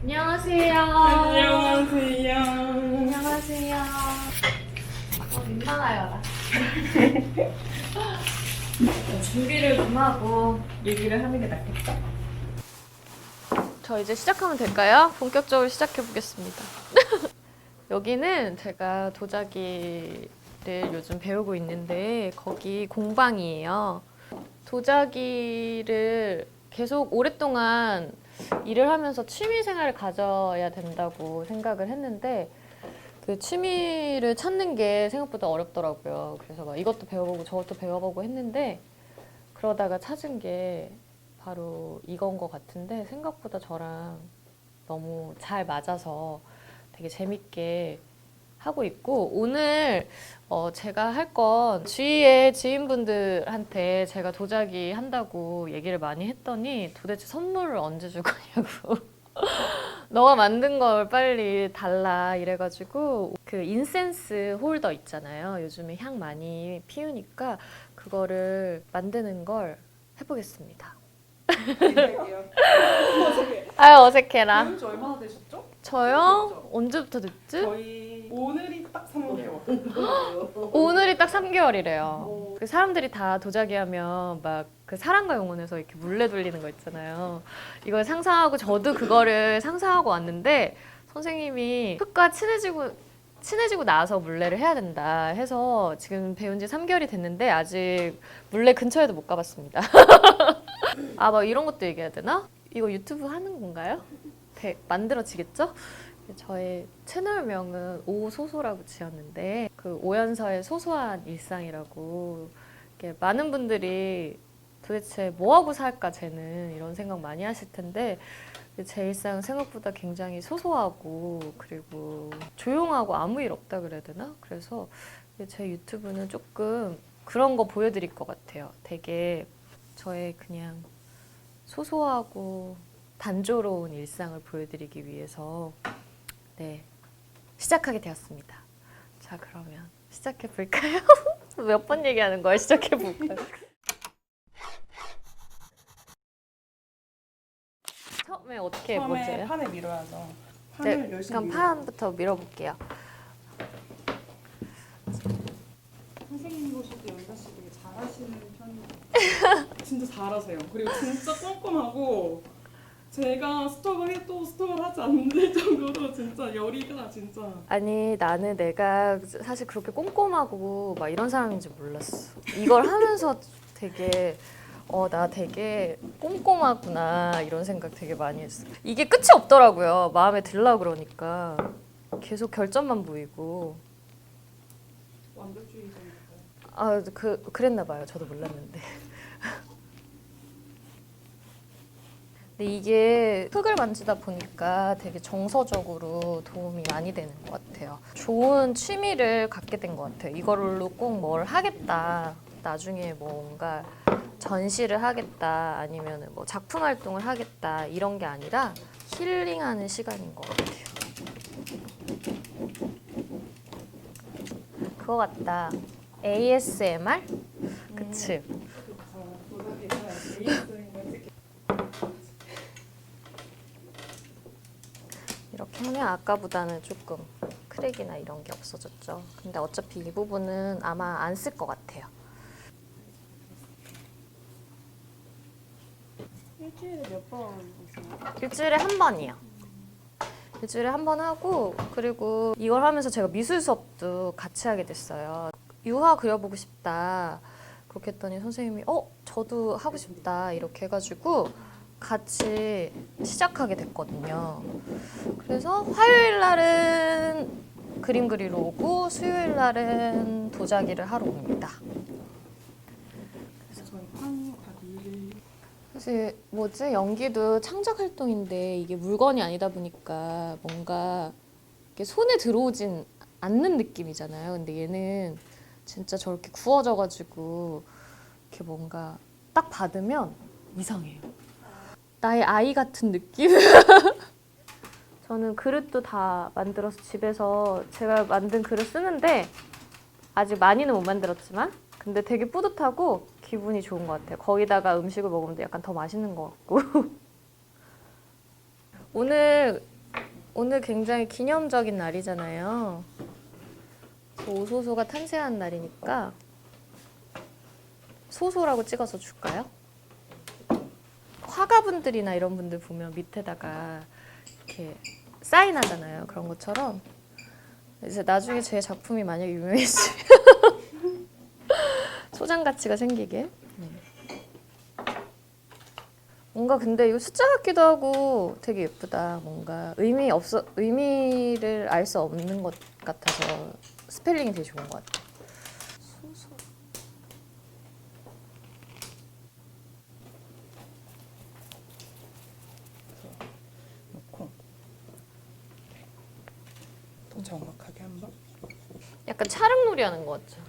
안녕하세요. 안녕하세요. 안녕하세요. 민망하여라. 준비를 좀 하고 얘기를 하는 게 낫겠다. 저 이제 시작하면 될까요? 본격적으로 시작해 보겠습니다. 여기는 제가 도자기를 요즘 배우고 있는데 거기 공방이에요. 도자기를 계속 오랫동안 일을 하면서 취미 생활을 가져야 된다고 생각을 했는데 그 취미를 찾는 게 생각보다 어렵더라고요. 그래서 막 이것도 배워보고 저것도 배워보고 했는데 그러다가 찾은 게 바로 이건 것 같은데 생각보다 저랑 너무 잘 맞아서 되게 재밌게 하고 있고 오늘 제가 할 건 주위의 지인분들한테 제가 도자기 한다고 얘기를 많이 했더니 도대체 선물을 언제 줄 거냐고 너가 만든 걸 빨리 달라 이래가지고 그 인센스 홀더 있잖아요. 요즘에 향 많이 피우니까 그거를 만드는 걸 해보겠습니다. 아유 어색해라. 배운 지 얼마나 되셨죠? 저요? 언제부터 됐지? 저희 오늘이 딱 3개월. 오늘이 딱 3개월이래요. 그 사람들이 다 도자기 하면 막 그 사랑과 영혼에서 이렇게 물레 돌리는 거 있잖아요. 이걸 상상하고 저도 그거를 상상하고 왔는데 선생님이 흙과 친해지고 나서 물레를 해야 된다 해서 지금 배운 지 3개월이 됐는데 아직 물레 근처에도 못 가봤습니다. 아, 막 이런 것도 얘기해야 되나? 이거 유튜브 하는 건가요? 만들어지겠죠? 저의 채널명은 오소소라고 지었는데 그 오연서의 소소한 일상이라고 이렇게 많은 분들이 도대체 뭐하고 살까 쟤는 이런 생각 많이 하실 텐데 제 일상은 생각보다 굉장히 소소하고 그리고 조용하고 아무 일 없다 그래야 되나? 그래서 제 유튜브는 조금 그런 거 보여드릴 것 같아요. 되게 저의 그냥 소소하고 단조로운 일상을 보여드리기 위해서 네, 시작하게 되었습니다. 자, 그러면 시작해 볼까요? 몇 번 얘기하는 거야? 시작해 볼까요? 처음에 어떻게 처음에 먼저요? 판에 밀어야죠. 네, 판을 열심히 그럼 밀어요. 판부터 밀어볼게요. 선생님 보실 때 연자 씨 되게 잘하시는 편이에요. 진짜 잘하세요. 그리고 진짜 꼼꼼하고 제가 스톱을 해도 스톱을 하지 않는 정도로 진짜 열의가 진짜 아니, 나는 내가 사실 그렇게 꼼꼼하고 막 이런 사람인지 몰랐어. 이걸 하면서 되게 나 되게 꼼꼼하구나 이런 생각 되게 많이 했어. 이게 끝이 없더라고요. 마음에 들라 그러니까 계속 결점만 보이고. 완벽주의적이고 아, 그랬나 봐요. 저도 몰랐는데. 근데 이게 흙을 만지다 보니까 되게 정서적으로 도움이 많이 되는 것 같아요. 좋은 취미를 갖게 된 것 같아요. 이걸로 꼭 뭘 하겠다. 나중에 뭔가 전시를 하겠다. 아니면 뭐 작품 활동을 하겠다. 이런 게 아니라 힐링하는 시간인 것 같아요. 그거 같다. ASMR? 그치? 도자기가 ASMR 찍기 이렇게 하면 아까보다는 조금 크랙이나 이런 게 없어졌죠. 근데 어차피 이 부분은 아마 안 쓸 것 같아요. 일주일에 몇 번 오세요? 일주일에 한 번이요. 일주일에 한 번 하고 그리고 이걸 하면서 제가 미술 수업도 같이 하게 됐어요. 유화 그려보고 싶다. 그렇게 했더니 선생님이 저도 하고 싶다 이렇게 해가지고 같이 시작하게 됐거든요. 그래서 화요일 날은 그림 그리러 오고 수요일 날은 도자기를 하러 옵니다. 저희 판 가기 사실 연기도 창작 활동인데 이게 물건이 아니다 보니까 뭔가 이렇게 손에 들어오진 않는 느낌이잖아요. 근데 얘는 진짜 저렇게 구워져가지고 이렇게 뭔가 딱 받으면 이상해요. 나의 아이 같은 느낌? 저는 그릇도 다 만들어서 집에서 제가 만든 그릇 쓰는데 아직 많이는 못 만들었지만 근데 되게 뿌듯하고 기분이 좋은 것 같아요. 거기다가 음식을 먹으면 약간 더 맛있는 것 같고 오늘 오늘 굉장히 기념적인 날이잖아요. 오소소가 탄생한 날이니까 소소라고 찍어서 줄까요? 화가분들이나 이런 분들 보면 밑에다가 이렇게 사인하잖아요. 그런 것처럼 이제 나중에 제 작품이 만약 유명해지면 소장 가치가 생기게. 네. 뭔가 근데 이거 숫자 같기도 하고 되게 예쁘다. 뭔가 의미를 알 수 없는 것 같아서 스펠링이 되게 좋은 것 같아. 소소. 넣고 더 정확하게 한번. 약간 촬영놀이 하는 것 같죠?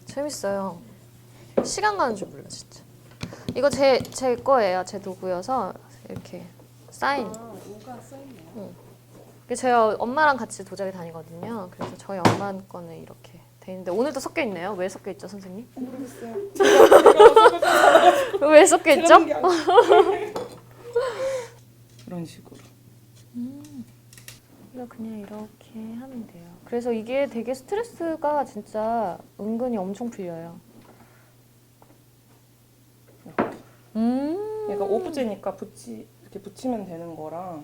재밌어요. 시간 가는 줄 몰라 진짜. 이거 제 거예요. 제 도구여서 이렇게 사인. 뭐가 써있네요. 이게 제가 엄마랑 같이 도자기 다니거든요. 그래서 저희 엄마 거는 이렇게 돼 있는데 오늘도 섞여 있네요. 왜 섞여 있죠, 선생님? 모르겠어요. 왜 섞여 있죠? 이런 식으로. 이거 그냥 이렇게 하면 돼요. 그래서 이게 되게 스트레스가 진짜 은근히 엄청 풀려요. 얘가 오브제니까 이렇게 붙이면 되는 거라.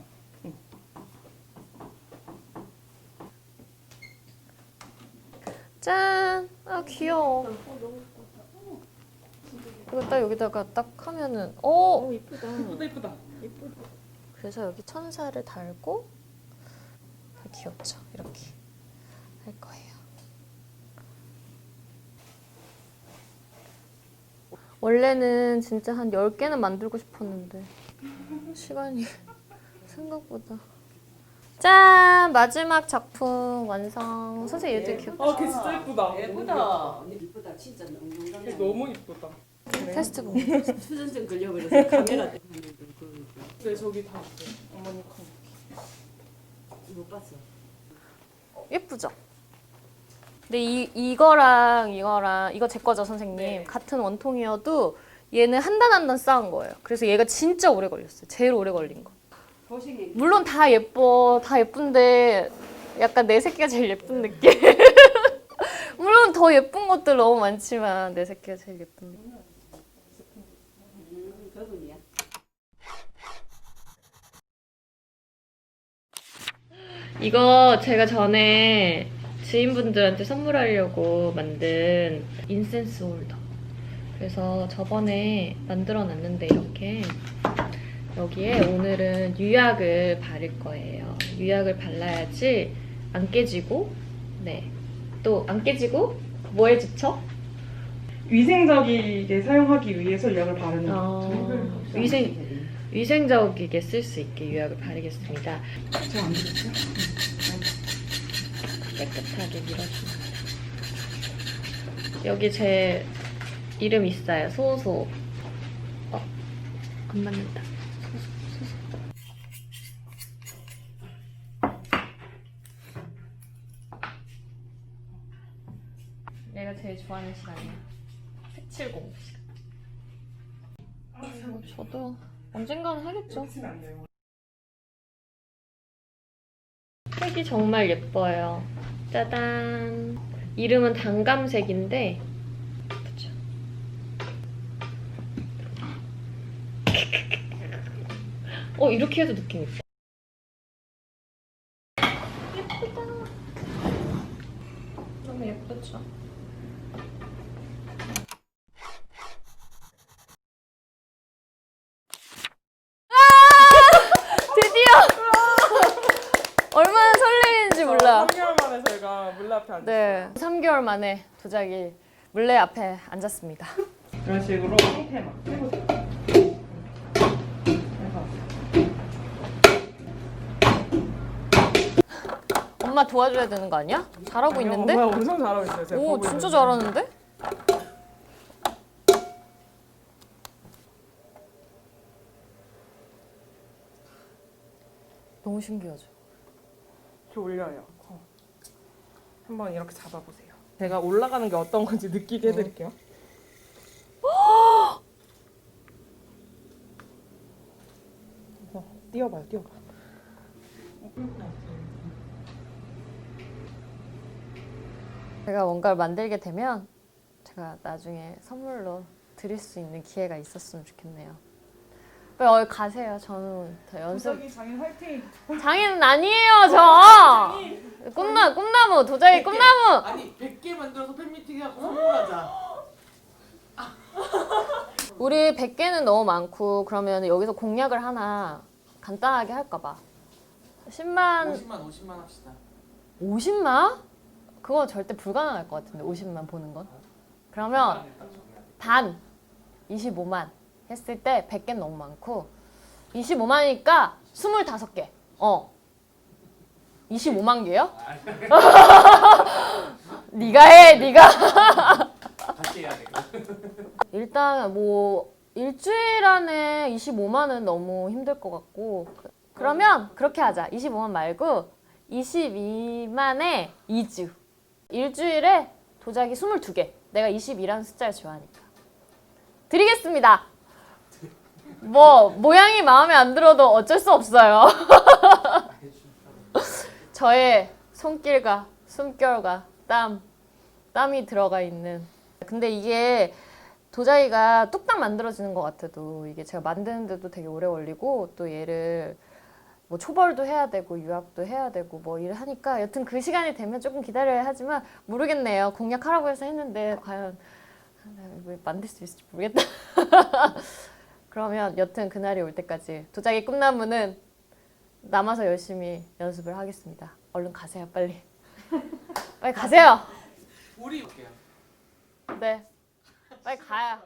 짠! 아 귀여워. 이거 딱 여기다가 딱 하면은 이쁘다. 이쁘다. 그래서 여기 천사를 달고 다 귀엽죠? 이렇게 할 거예요. 원래는 진짜 한 10개는 만들고 싶었는데 시간이 생각보다. 짠! 마지막 작품 완성. 선생님 얘도 귀엽죠? 걔 진짜 예쁘다. 예쁘다. 이쁘다. 진짜 걔 너무 이쁘다. 테스트 보고. 수전증 걸려버려서 카메라 때문에 네, 저기 다 있어요. 어머니 거. 못 봤어. 예쁘죠? 근데 이거랑 이거 제 거죠, 선생님. 네. 같은 원통이어도 얘는 한 단 한 단 쌓은 거예요. 그래서 얘가 진짜 오래 걸렸어요. 제일 오래 걸린 거. 도식이 물론 다 예뻐. 다 예쁜데 약간 내 새끼가 제일 예쁜 느낌. 물론 더 예쁜 것들 너무 많지만 내 새끼가 제일 예쁜 느낌. 그분이야. 이거 제가 전에 지인분들한테 선물하려고 만든 인센스 홀더. 그래서 저번에 만들어 놨는데 이렇게 여기에 오늘은 유약을 바를 거예요. 유약을 발라야지 안 깨지고, 네. 또 안 깨지고 뭐에 좋죠? 위생적이게 사용하기 위해서 유약을 바르는 위생적이게 쓸 수 있게 유약을 바르겠습니다. 저안 되겠죠? 깨끗하게 밀어줍니다. 여기 제 이름 있어요. 소소. 안 맞는다. 소소. 내가 제일 좋아하는 시간이야. 색칠 공부 시간. 저도 언젠가는 하겠죠. 치면 안 돼요. 색이 정말 예뻐요. 짜잔. 이름은 단감색인데 그쵸? 이렇게 해도 느낌 있다. 예쁘다. 너무 예쁘죠? 드디어! 얼마나 설레이는지 몰라. 3개월 만에 저희가 물레 앞에 앉았어요. 네, 3개월 만에 도자기 물레 앞에 앉았습니다. 이런 식으로 형태만 해보세요. 엄마 도와줘야 되는 거 아니야? 잘하고 있는데? 엄마 엄청 잘하고 있어요. 제가 오, 보고 진짜 있는데. 잘하는데? 너무 신기하죠? 이렇게 올려요. 한번 이렇게 잡아보세요. 제가 올라가는 게 어떤 건지 느끼게 해드릴게요. 띄워봐요, 띄워봐. 제가 뭔가를 만들게 되면 제가 나중에 선물로 드릴 수 있는 기회가 있었으면 좋겠네요. 빨리 가세요. 저는 더 연습. 도자기 장인 화이팅! 장인 아니에요, 저. 꿈나무 도자기 꿈나무. 아니 100개 만들어서 팬미팅하고 선물하자. 우리 100개는 너무 많고 그러면 여기서 공약을 하나 간단하게 할까 봐. 10만 50만 합시다. 50만? 그거 절대 불가능할 것 같은데 50만 보는 건. 그러면 반 25만 했을 때 100개는 너무 많고 25만이니까 25개. 25만 개요? 네가 해, 네가. 다시 해야 돼. 일단 뭐 일주일 안에 25만은 너무 힘들 것 같고 그러면 그렇게 하자. 25만 말고 22만에 2주. 일주일에 도자기 22개. 내가 22라는 숫자를 좋아하니까. 드리겠습니다. 뭐 모양이 마음에 안 들어도 어쩔 수 없어요. 저의 손길과 숨결과 땀이 들어가 있는. 근데 이게 도자기가 뚝딱 만들어지는 것 같아도 이게 제가 만드는데도 되게 오래 걸리고 또 얘를 뭐 초벌도 해야 되고 유압도 해야 되고 뭐 일을 하니까 여튼 그 시간이 되면 조금 기다려야 하지만 모르겠네요. 공략하라고 해서 했는데 과연 왜 만들 수 있을지 모르겠다. 그러면 여튼 그날이 올 때까지 도자기 꿈나무는 남아서 열심히 연습을 하겠습니다. 얼른 가세요, 빨리. 빨리 가세요. 우리 볼게요. 네, 빨리 가요.